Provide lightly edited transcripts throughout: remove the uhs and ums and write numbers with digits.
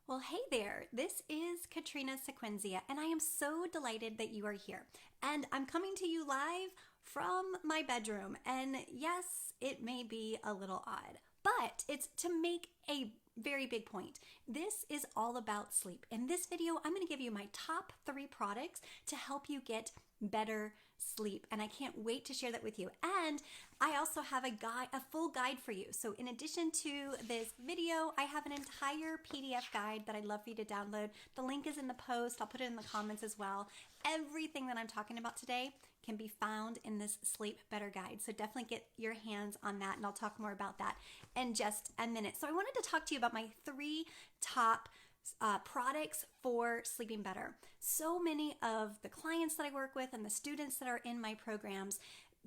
Well, hey there. This is Katrina Sequenzia, and I am so delighted that you are here. And I'm coming to you live from my bedroom. And yes, it may be a little odd, but it's to make a very big point. This is all about sleep. In this video, I'm going to give you my top 3 products to help you get better sleep, and I can't wait to share that with you. And I also have a full guide for you. So in addition to this video, I have an entire PDF guide that I'd love for you to download. The link is in the post. I'll put it in the comments as well. Everything that I'm talking about today can be found in this Sleep Better guide. So definitely get your hands on that, and I'll talk more about that in just a minute. So I wanted to talk to you about my 3 top products for sleeping better. So many of the clients that I work with and the students that are in my programs,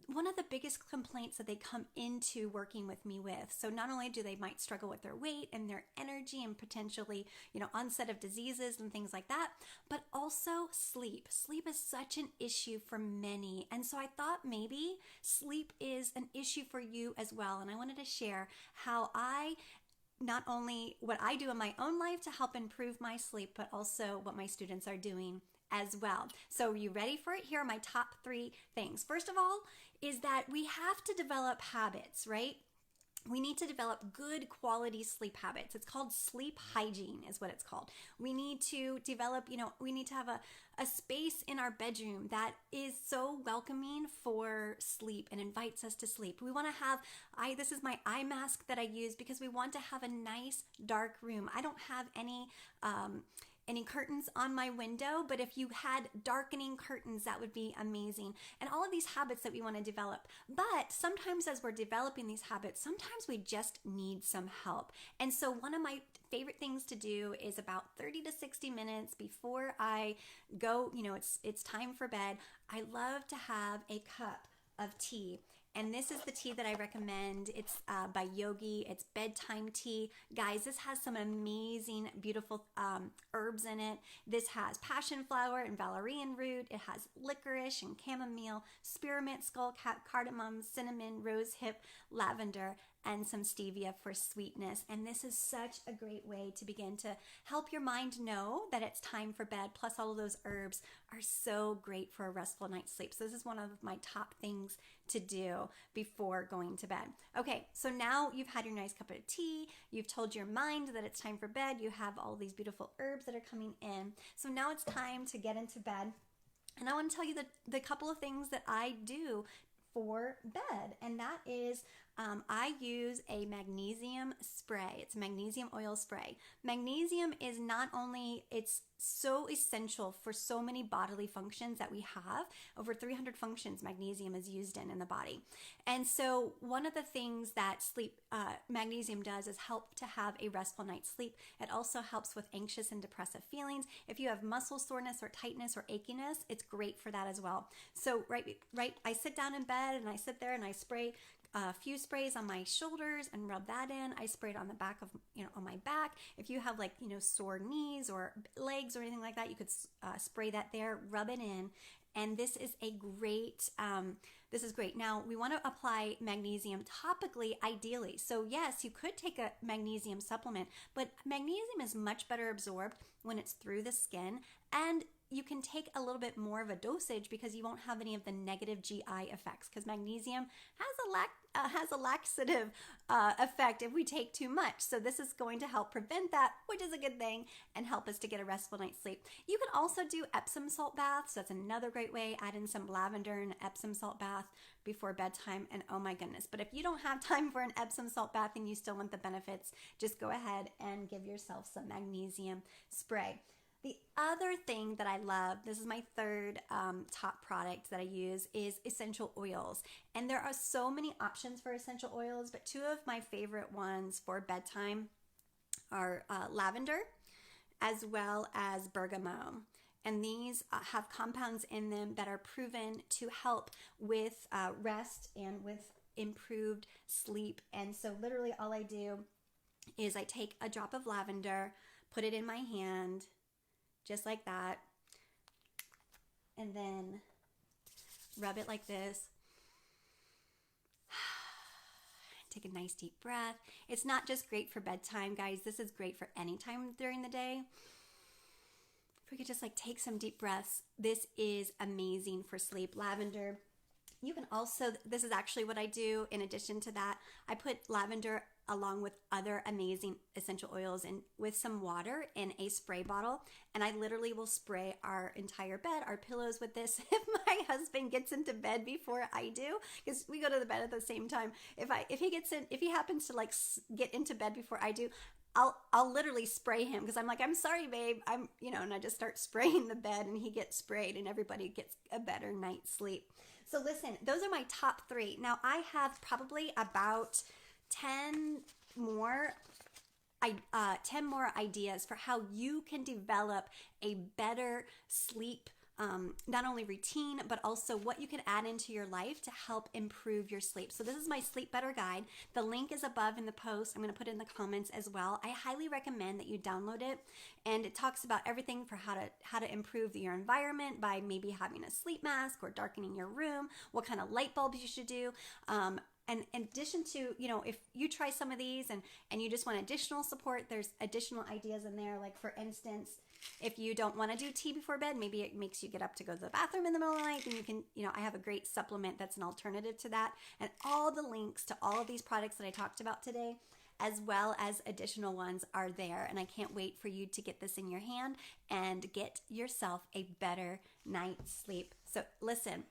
one of the biggest complaints that they come into working with me with, so not only do they might struggle with their weight and their energy and potentially, onset of diseases and things like that, but also sleep. Sleep is such an issue for many. And so I thought maybe sleep is an issue for you as well. And I wanted to share how not only what I do in my own life to help improve my sleep, but also what my students are doing as well. So are you ready for it? Here are my top 3 things. First of all, is that we have to develop habits, right? We need to develop good quality sleep habits. It's called sleep hygiene is what it's called. We need to develop, we need to have a space in our bedroom that is so welcoming for sleep and invites us to sleep. We want to have, this is my eye mask that I use because we want to have a nice dark room. I don't have any curtains on my window, but if you had darkening curtains, that would be amazing. And all of these habits that we want to develop. But sometimes as we're developing these habits, sometimes we just need some help. And so one of my favorite things to do is about 30 to 60 minutes before I go, it's time for bed. I love to have a cup of tea. And this is the tea that I recommend. It's by Yogi. It's bedtime tea. Guys, this has some amazing, beautiful herbs in it. This has passion flower and valerian root. It has licorice and chamomile, spearmint, skullcap, cardamom, cinnamon, rosehip, lavender, and some stevia for sweetness. And this is such a great way to begin to help your mind know that it's time for bed. Plus all of those herbs are so great for a restful night's sleep. So this is one of my top things to do before going to bed. Okay, so now you've had your nice cup of tea. You've told your mind that it's time for bed. You have all these beautiful herbs that are coming in. So now it's time to get into bed. And I want to tell you the couple of things that I do for bed, and that is I use a magnesium spray. It's magnesium oil spray. Magnesium is not only, it's so essential for so many bodily functions that we have. Over 300 functions magnesium is used in the body. And so one of the things that magnesium does is help to have a restful night's sleep. It also helps with anxious and depressive feelings. If you have muscle soreness or tightness or achiness, it's great for that as well. So right, I sit down in bed and I sit there and I spray a few sprays on my shoulders and rub that in. I spray it on the back of, on my back. If you have sore knees or legs or anything like that, you could spray that there, rub it in. And this is great. Now we want to apply magnesium topically, ideally. So yes, you could take a magnesium supplement, but magnesium is much better absorbed when it's through the skin, and you can take a little bit more of a dosage because you won't have any of the negative GI effects, because magnesium has a laxative effect if we take too much. So this is going to help prevent that, which is a good thing, and help us to get a restful night's sleep. You can also do Epsom salt baths. That's another great way. Add in some lavender and Epsom salt bath before bedtime, and oh my goodness. But if you don't have time for an Epsom salt bath and you still want the benefits, just go ahead and give yourself some magnesium spray. The other thing that I love, this is my third top product that I use, is essential oils. And there are so many options for essential oils, but 2 of my favorite ones for bedtime are lavender as well as bergamot. And these have compounds in them that are proven to help with rest and with improved sleep. And so literally all I do is I take a drop of lavender, put it in my hand, just like that, and then rub it like this. take a nice deep breath. It's not just great for bedtime, guys. This is great for any time during the day. If we could just like take some deep breaths, this is amazing for sleep. Lavender. You can also, this is actually what I do in addition to that. I put lavender along with other amazing essential oils and with some water in a spray bottle. And I literally will spray our entire bed, our pillows with this. If my husband gets into bed before I do, because we go to the bed at the same time. If he happens to like get into bed before I do, I'll literally spray him because I'm like, I'm sorry, babe. And I just start spraying the bed and he gets sprayed and everybody gets a better night's sleep. So listen, those are my top 3. Now I have probably about 10 more ideas for how you can develop a better sleep not only routine, but also what you can add into your life to help improve your sleep. So this is my Sleep Better Guide. The link is above in the post. I'm going to put it in the comments as well. I highly recommend that you download it. And it talks about everything for how to improve your environment by maybe having a sleep mask or darkening your room, what kind of light bulbs you should do. And in addition to, if you try some of these and you just want additional support, there's additional ideas in there. Like for instance, if you don't want to do tea before bed, maybe it makes you get up to go to the bathroom in the middle of the night, then you can, I have a great supplement that's an alternative to that. And all the links to all of these products that I talked about today, as well as additional ones, are there. And I can't wait for you to get this in your hand and get yourself a better night's sleep. So listen,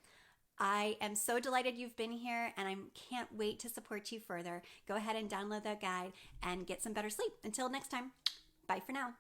I am so delighted you've been here and I can't wait to support you further. Go ahead and download that guide and get some better sleep. Until next time, bye for now.